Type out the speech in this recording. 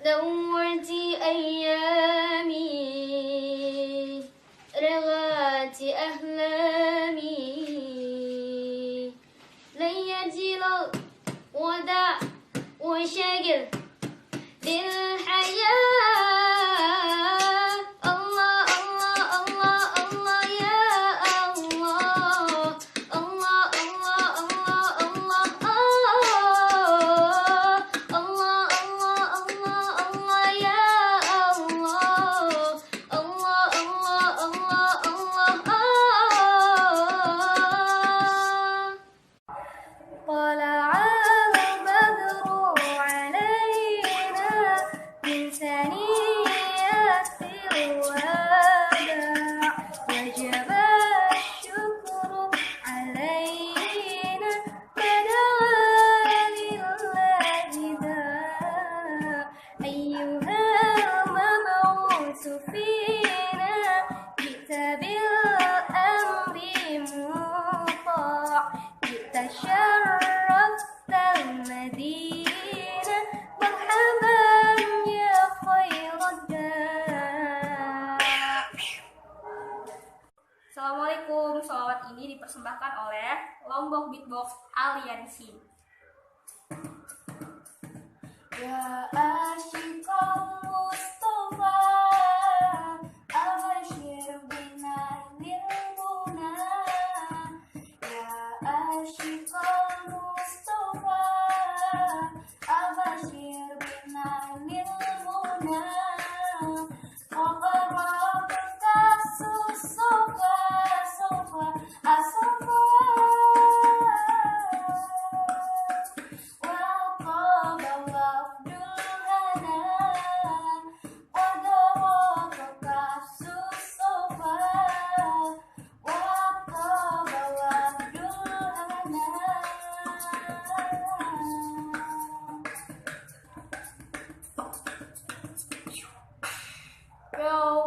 دورت أيامي رغات أحلامي لن يجل الوداع وشاغل للحياة الله الله الله الله يا الله الله الله الله الله الله الله الله الله يا الله الله الله الله الله طلع البدر علينا من ثنيات الوداع وجب الشكر علينا فدعا لله داع أيها المبعوث فينا جئت بالأمر مطاع جئت شرفت المدينة مرحبا يا خير الداع. Assalamualaikum, sholawat ini dipersembahkan oleh Lombok Beatbox Aliansi. Ya asyikal Mustafa abashir binailil muna. Ya asyikal Mustafa abashir binailil muna. Qabarabka susofa sofa asofa Yo.